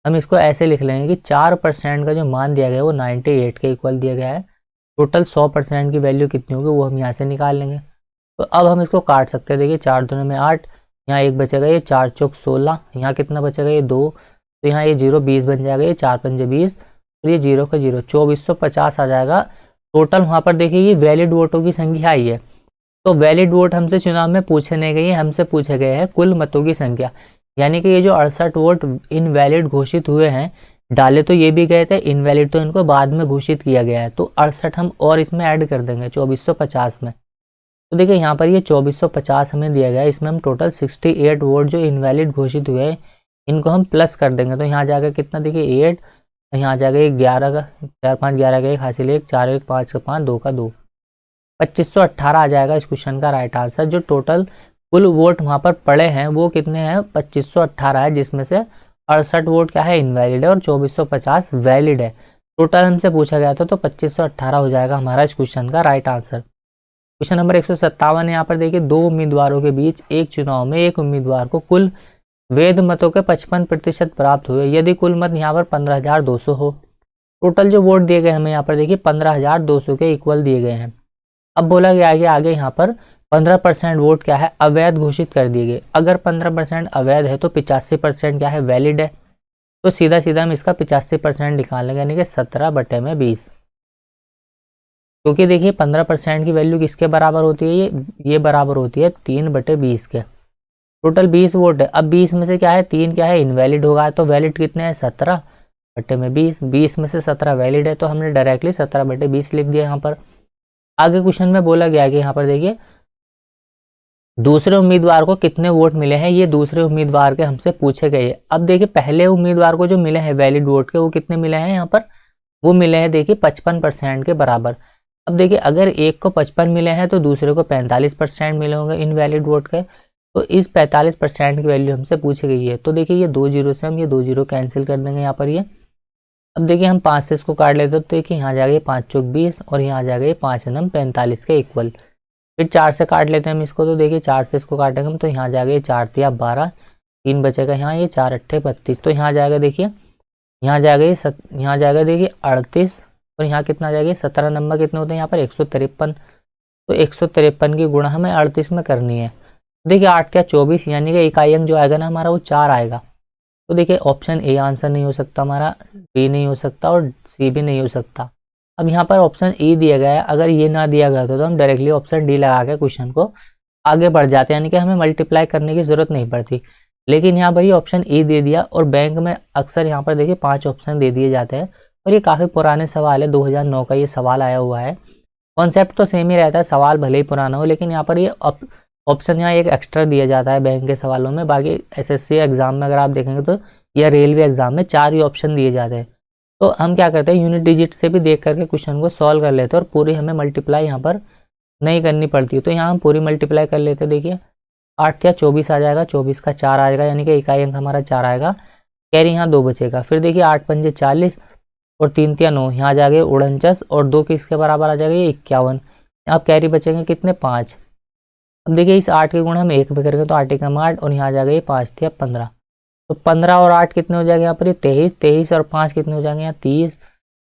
हम इसको ऐसे लिख लेंगे कि 4% का जो मान दिया गया है वो 98 के इक्वल दिया गया है। टोटल 100% की वैल्यू कितनी होगी वो हम यहाँ से निकाल लेंगे। तो अब हम इसको काट सकते हैं, देखिए 4 दूना में 8, यहाँ 1 बचेगा, ये 4 चौक 16, यहाँ कितना बचेगा, ये 2, तो यहाँ ये 0 20 बन जाएगा, ये 4 पंजे 20 और ये 0 का 0 2450 आ जाएगा टोटल। वहाँ पर देखिए ये वैलिड वोटों की संख्या आई है। तो वैलिड वोट हमसे चुनाव में पूछे नहीं गए, हमसे पूछे गए हैं कुल मतों की संख्या, यानी कि ये जो 68 वोट इनवैलिड घोषित हुए हैं, डाले तो ये भी गए थे, इनवैलिड तो इनको बाद में घोषित किया गया है, तो 68 हम और इसमें ऐड कर देंगे 2450 में। तो देखिए यहाँ पर ये 2450 हमें दिया गया है, इसमें हम टोटल 68 वोट जो इनवैलिड घोषित हुए हैं इनको हम प्लस कर देंगे तो यहाँ जाएगा कितना, देखिए 8, यहाँ आ जाएगा 11 का 4 5 11 का 1 हासिल 1 4 1 5 का 5 2 का 2, 2518 आ जाएगा इस क्वेश्चन का राइट आंसर। जो टोटल कुल वोट वहाँ पर पड़े हैं वो कितने हैं, 2518 है, जिसमें से 68 वोट क्या है, इनवैलिड है और 2450 वैलिड है। टोटल हमसे पूछा गया था तो 2518 हो जाएगा हमारा इस क्वेश्चन का राइट आंसर। क्वेश्चन नंबर 157 है, यहाँ पर देखिए दो उम्मीदवारों के बीच एक चुनाव में एक उम्मीदवार को कुल वैध मतों के 55% प्राप्त हुए यदि कुल मत यहाँ पर 15,200 हो। टोटल जो वोट दिए गए हमें यहाँ पर देखिए 15,200 के इक्वल दिए गए हैं। अब बोला गया है कि आगे यहाँ पर 15% वोट क्या है, अवैध घोषित कर दिए गए। अगर 15% अवैध है तो 85% क्या है, वैलिड है। तो सीधा सीधा हम इसका 85% निकाल लेंगे, यानी कि 17/20। क्योंकि देखिए 15% की वैल्यू किसके बराबर होती है, ये बराबर होती है 3/20 के। टोटल 20 वोट है। अब 20 में से क्या है, 3 क्या है, इनवैलिड होगा। तो वैलिड कितने हैं, 17/20। 20 में से 17 वैलिड है तो हमने डायरेक्टली 17/20 लिख दिया यहाँ पर। आगे क्वेश्चन में बोला गया कि यहाँ पर देखिए दूसरे उम्मीदवार को कितने वोट मिले हैं, ये दूसरे उम्मीदवार के हमसे पूछे गए। अब देखिए पहले उम्मीदवार को जो मिले हैं वैलिड वोट के, वो कितने मिले हैं यहाँ पर, वो मिले हैं देखिए 55% के बराबर। अब देखिए अगर एक को 55 मिले हैं तो दूसरे को 45% मिले होंगे इनवैलिड वोट के। तो इस 45% की वैल्यू हमसे पूछी गई है। तो देखिए ये 2 जीरो से हम ये 2 जीरो कैंसिल कर देंगे यहाँ पर ये। अब देखिए हम 5 से इसको काट लेते हैं तो देखिए यहाँ आ जाएगा 5 चौक 20 और यहाँ आ जाएगा ये 5 नम 45 के इक्वल। फिर 4 से काट लेते हैं हम इसको, तो देखिए 4 से इसको काटेंगे हम तो यहाँ आ जाएगा ये 4 तिया 12, 3 बचेगा यहाँ, ये 4 अट्ठे 32। तो यहाँ आ जाएगा देखिए, यहाँ जाएगा ये यहाँ जाएगा देखिए 38 और यहाँ कितना आ जाएगा 17 नंबर कितने होते हैं यहाँ पर 153। तो 153 की गुणा हमें 38 में करनी है। देखिए 8 क्या 24, यानी कि इकाई अंक जो आएगा ना हमारा वो 4 आएगा। तो देखिए ऑप्शन ए आंसर नहीं हो सकता हमारा, बी नहीं हो सकता और सी भी नहीं हो सकता। अब यहाँ पर ऑप्शन ई दिया गया है, अगर ये ना दिया गया तो हम डायरेक्टली ऑप्शन डी लगा के क्वेश्चन को आगे बढ़ जाते हैं, यानी कि हमें मल्टीप्लाई करने की जरूरत नहीं पड़ती। लेकिन यहाँ पर ये ऑप्शन ई दे दिया और बैंक में अक्सर यहाँ पर देखिए 5 ऑप्शन दे दिए जाते हैं और ये काफ़ी पुराने सवाल है, 2009 का ये सवाल आया हुआ है। कॉन्सेप्ट तो सेम ही रहता है, सवाल भले ही पुराना हो, लेकिन यहाँ पर ये ऑप्शन यहाँ एक एक्स्ट्रा दिया जाता है बैंक के सवालों में। बाकी एसएससी एग्जाम में अगर आप देखेंगे तो या रेलवे एग्जाम में 4 ही ऑप्शन दिए जाते हैं। तो हम क्या करते हैं, यूनिट डिजिट से भी देख करके क्वेश्चन को सॉल्व कर लेते हैं और पूरी हमें मल्टीप्लाई यहाँ पर नहीं करनी पड़ती। तो यहाँ हम पूरी मल्टीप्लाई कर लेते हैं। देखिए 8 क्या 24 आ जाएगा, 24 का 4 आएगा, यानी कि इकाई अंक हमारा 4 आएगा। कैरी यहाँ 2 बचेगा। फिर देखिए 8 पंजे 40 और 3 तिया 9, यहाँ आ जाएगा 49 और 2 किसके बराबर आ जाएगा, ये 51। अब कैरी बचेंगे कितने, 5। अब देखिए इस 8 के गुण हम 1 पे करेंगे तो 8 एकम 8 और यहाँ आ जाएगा ये 5 तिया 15। तो 15 और 8 कितने हो जाएंगे यहाँ पर, ये 23। 23 और 5 कितने हो जाएंगे यहाँ 30।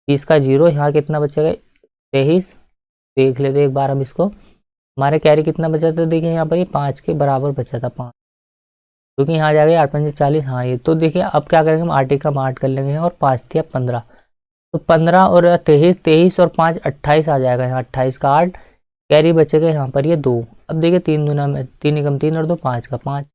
30 का 0, यहाँ कितना बचेगा 23। देख लेते एक बार हम इसको, हमारे कैरी कितना बचा था, देखिए यहाँ पर ये 5 के बराबर बचा था 5, क्योंकि यहाँ आ जाएगा 8 पंजे 40। हाँ ये तो देखिए अब क्या करेंगे हम 8 एकम 8 कर लेंगे और 5 तिया 15। तो 15 और 23, 23 और 5 28 आ जाएगा, यहाँ 28 का 8, कैरी बचेगा यहाँ पर ये 2। अब देखिए 3 दूना में 3 एकम 3 और 2 5 का 5,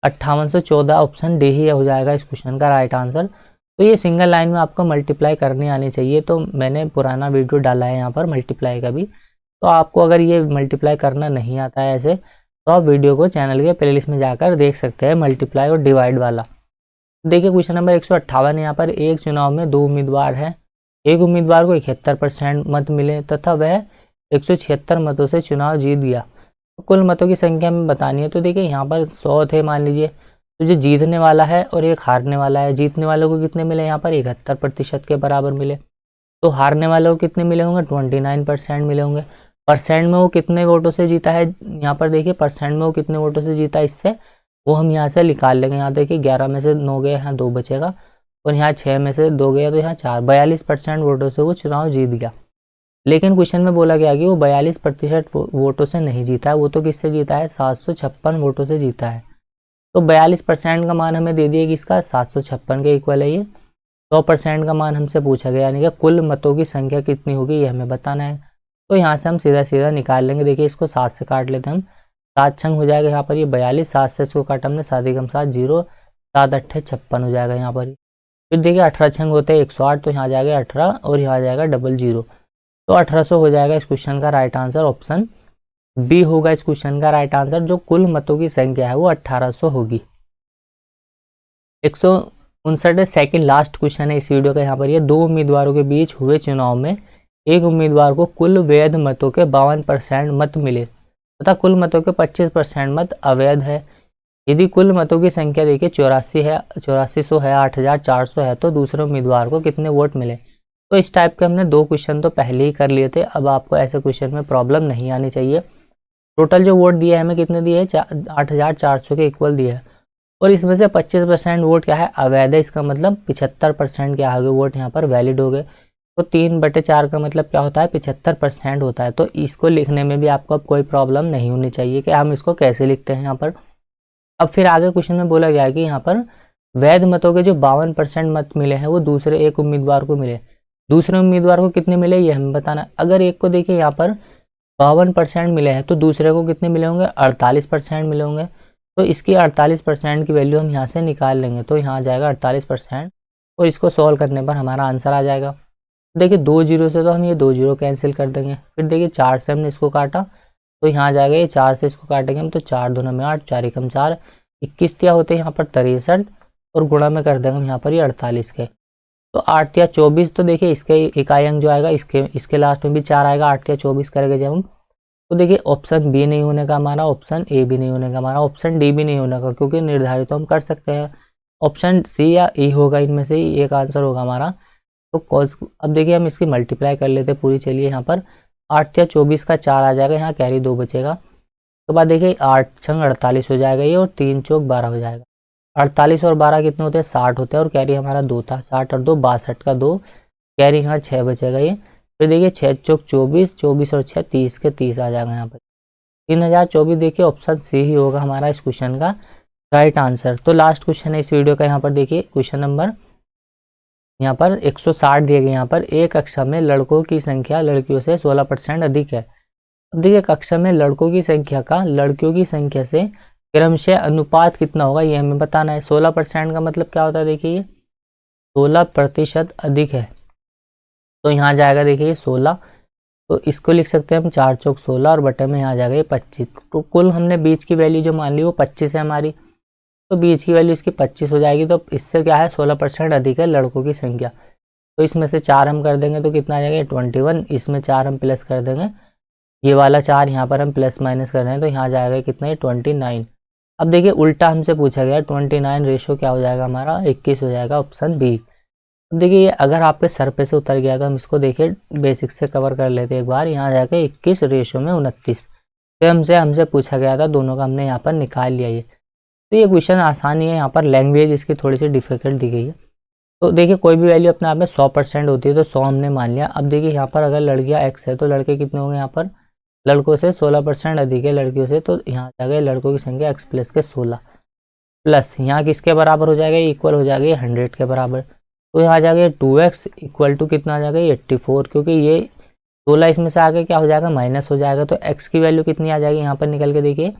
5814 ऑप्शन डी ही हो जाएगा इस क्वेश्चन का राइट आंसर। तो ये सिंगल लाइन में आपको मल्टीप्लाई करनी आनी चाहिए। तो मैंने पुराना वीडियो डाला है यहाँ पर मल्टीप्लाई का भी, तो आपको अगर ये मल्टीप्लाई करना नहीं आता है ऐसे तो आप वीडियो को चैनल के प्लेलिस्ट में जाकर देख सकते हैं, मल्टीप्लाई और डिवाइड वाला। देखिए क्वेश्चन नंबर 158 यहाँ पर एक चुनाव में 2 उम्मीदवार हैं। एक उम्मीदवार को 71% मत मिले तथा वह 176 मतों से चुनाव जीत गया। तो कुल मतों की संख्या में बतानी है। तो देखिए यहाँ पर 100 थे मान लीजिए, तो जो जीतने वाला है और एक हारने वाला है। जीतने वालों को कितने मिले यहाँ पर 71% के बराबर मिले। तो हारने वालों को कितने मिले होंगे 29% मिले होंगे। परसेंट में वो कितने वोटों से जीता है, यहाँ पर देखिए परसेंट में वो कितने वोटों से जीता है, इससे वो हम यहाँ से निकाल लेंगे। यहाँ देखिए 11 में से 9 गए, यहाँ 2 बचेगा और यहाँ 6 में से 2 गया तो यहाँ 4, 42% वोटों से वो चुनाव जीत गया। लेकिन क्वेश्चन में बोला गया कि वो 42% वोटों से नहीं जीता है, वो तो किससे जीता है 756 वोटों से जीता है। तो 42% का मान हमें दे दिया कि इसका 756 के इक्वल है ये। 100% का मान हमसे पूछा गया, यानी कि कुल मतों की संख्या कितनी होगी ये हमें बताना है। तो यहाँ से हम सीधा सीधा निकाल लेंगे। देखिए इसको 7 से काट लेते हैं हम, 7 छंग हो जाएगा यहाँ पर ये 42, 7 से इसको काटा हमने 7 एकम 7 0, 7 अट्ठे 56 हो जाएगा यहाँ पर। फिर देखिए 18 छंग होते हैं 108, तो यहाँ आ जाएगा 18 और यहाँ आ जाएगा 00, तो 1800 हो जाएगा इस क्वेश्चन का राइट आंसर। ऑप्शन बी होगा इस क्वेश्चन का राइट आंसर। जो कुल मतों की संख्या है वो 1800 होगी। 159 सेकंड लास्ट क्वेश्चन है इस वीडियो का। यहाँ पर ये 2 उम्मीदवारों के बीच हुए चुनाव में एक उम्मीदवार को कुल वैध मतों के 52% मत मिले तथा कुल मतों के 25% मत अवैध है। यदि कुल मतों की संख्या देखिए 8400 है, 8400 है, तो दूसरे उम्मीदवार को कितने वोट मिले। तो इस टाइप के हमने 2 क्वेश्चन तो पहले ही कर लिए थे। अब आपको ऐसे क्वेश्चन में प्रॉब्लम नहीं आनी चाहिए। टोटल जो वोट दिए है हमें कितने दिए हैं, 8400 के इक्वल दिए है, और इसमें से 25% वोट क्या है, अवैध है। इसका मतलब 75% के आगे वोट यहाँ पर वैलिड हो गए। तो 3/4 का मतलब क्या होता है, 75% होता है। तो इसको लिखने में भी आपको अब कोई प्रॉब्लम नहीं होनी चाहिए कि हम इसको कैसे लिखते हैं यहाँ पर। अब फिर आगे क्वेश्चन में बोला गया है कि यहाँ पर वैध मतों के जो 52% मत मिले हैं वो दूसरे एक उम्मीदवार को मिले। दूसरे उम्मीदवार को कितने मिले ये हमें बताना। अगर एक को देखिए यहाँ पर 52% मिले हैं तो दूसरे को कितने मिले होंगे, 48% मिले होंगे। तो इसकी 48% की वैल्यू हम यहाँ से निकाल लेंगे। तो यहाँ आ जाएगा 48% और इसको सॉल्व करने पर हमारा आंसर आ जाएगा। देखिए 2 जीरो से तो हम ये 2 जीरो कैंसिल कर देंगे। फिर देखिए 4 से हमने इसको काटा तो यहाँ आ जाएगा ये 4 से इसको काटेंगे हम तो 4 दूना में 8, 4 एकम 4, 21 क्या होते हैं यहाँ पर 63 और गुणा में कर देंगे हम यहाँ पर ये 48 के। तो 8 या 24 तो देखिए इसके इकाई अंक जो आएगा इसके लास्ट में भी 4 आएगा। 8 या 24 करेंगे जब हम तो देखिए ऑप्शन बी नहीं होने का हमारा, ऑप्शन ए भी नहीं होने का हमारा, ऑप्शन डी भी नहीं होने का, क्योंकि निर्धारित तो हम कर सकते हैं। ऑप्शन सी या ई होगा, इनमें से ही एक आंसर होगा हमारा। तो कॉस अब देखिए हम इसकी मल्टीप्लाई कर लेते हैं पूरी। चलिए यहाँ पर 8 या 24 का 4 आ जाएगा, यहाँ कैरी 2 बचेगा। तो बाद देखिए 8 छंग 48 हो जाएगा ये, और 3 चौक 12 हो जाएगा। 48 और 12 कितने होते हैं, 60 होते हैं, और कैरी हमारा 2 था। 60 और 2 62 का 2, कैरी यहाँ 6 बचेगा ये। फिर देखिए 6 चौक 24, 24 और 6 30 के 30 आ जाएगा यहाँ पर 3024। देखिए ऑप्शन सी ही होगा हमारा इस क्वेश्चन का राइट आंसर। तो लास्ट क्वेश्चन है इस वीडियो का। यहाँ पर देखिए क्वेश्चन नंबर यहाँ पर 160 दिए गए। यहाँ पर एक कक्षा में लड़कों की संख्या लड़कियों से 16% अधिक है। अब देखिए कक्षा में लड़कों की संख्या का लड़कियों की संख्या से क्रमशः अनुपात कितना होगा ये हमें बताना है। 16% का मतलब क्या होता है, देखिए ये 16% अधिक है। तो यहाँ जाएगा देखिए 16, तो इसको लिख सकते हैं हम 4 चौक 16 और बटे में यहाँ जाएगा ये 25। तो कुल हमने बीच की वैल्यू जो मान ली वो 25 है हमारी, तो बीच की वैल्यू इसकी 25 हो जाएगी। तो इससे क्या है 16% अधिक है लड़कों की संख्या। तो इसमें से 4 हम कर देंगे तो कितना आ जाएगा 21। इसमें 4 हम प्लस कर देंगे, ये वाला 4 यहाँ पर हम प्लस माइनस कर रहे हैं तो यहाँ जाएगा कितना, 29। अब देखिए उल्टा हमसे पूछा गया 29 रेशो क्या हो जाएगा हमारा, 21 हो जाएगा, ऑप्शन बी। अब देखिए ये अगर आपके सर पे से उतर गया तो हम इसको देखिए बेसिक से कवर कर लेते हैं एक बार। यहाँ जाकर 21 रेशो में 29 तो हमसे पूछा गया था, दोनों का हमने यहाँ पर निकाल लिया ये। तो ये क्वेश्चन आसान ही है, यहाँ पर लैंग्वेज इसकी थोड़ी सी डिफिकल्ट दी गई है। तो देखिए कोई भी वैल्यू अपने आप में 100% होती है तो 100 हमने मान लिया। अब देखिए यहाँ पर अगर लड़कियाँ x है तो लड़के कितने होंगे, यहाँ पर लड़कों से 16% अधिक है लड़कियों से, तो यहाँ जाएगा लड़कों की संख्या x प्लस के 16 प्लस यहाँ किसके बराबर हो जाएगा, इक्वल हो जाएगा 100 के बराबर। तो यहाँ जाएगा 2x इक्वल टू कितना आ जाएगा 84, क्योंकि ये 16 इसमें से आगे क्या हो जाएगा माइनस हो जाएगा। तो x की वैल्यू कितनी आ जाएगी यहाँ पर निकल के देखिए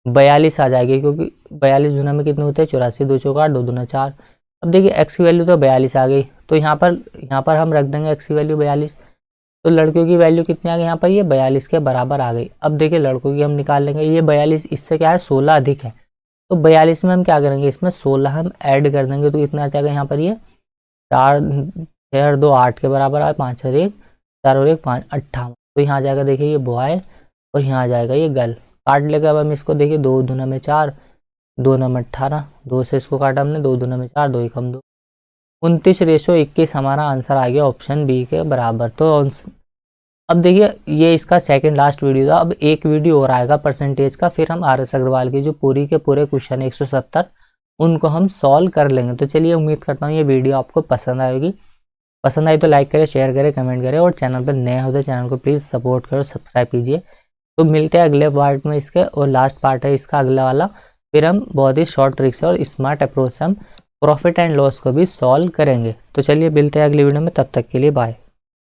42 आ जाएगी, क्योंकि 42 गुना में कितने होते हैं 84, 2 चौका 8, 2 दूना 4। अब देखिए x की वैल्यू तो 42 आ गई, तो यहाँ पर हम रख देंगे x की वैल्यू 42। तो लड़कियों की वैल्यू कितनी आ गई यहाँ पर, ये 42 के बराबर आ गई। अब देखिए लड़कों की हम निकाल लेंगे, ये 42 इससे क्या है 16 अधिक है, तो 42 में हम क्या करेंगे, इसमें 16 हम ऐड कर देंगे तो कितना आ जाएगा यहाँ पर, ये 4 6 और 2 8 के बराबर आए, 5 और 1 4 और 1 5 58। तो यहाँ आ जाएगा देखिए ये बॉय और यहाँ आ जाएगा ये गर्ल। काट लेगा अब हम इसको, देखिए 2 दूना में 4, 2 नम 18, 2 से इसको काटा हमने, 2 दूना में 4, 2 एकम 2, 29 रेशो 21 हमारा आंसर आ गया ऑप्शन बी के बराबर। तो अब देखिए ये इसका सेकंड लास्ट वीडियो था। अब एक वीडियो और आएगा परसेंटेज का, फिर हम RS अग्रवाल के जो पूरी के पूरे क्वेश्चन 170 उनको हम सॉल्व कर लेंगे। तो चलिए उम्मीद करता हूँ ये वीडियो आपको पसंद आएगी। पसंद आई तो लाइक करें, शेयर करें, कमेंट करें, और चैनल पर नए हो तो चैनल को प्लीज़ सपोर्ट करो, सब्सक्राइब कीजिए। तो मिलते हैं अगले पार्ट में इसके, और लास्ट पार्ट है इसका अगला वाला। फिर हम बहुत ही शॉर्ट ट्रिक से और स्मार्ट अप्रोच से हम प्रॉफिट एंड लॉस को भी सॉल्व करेंगे। तो चलिए मिलते हैं अगली वीडियो में, तब तक के लिए बाय।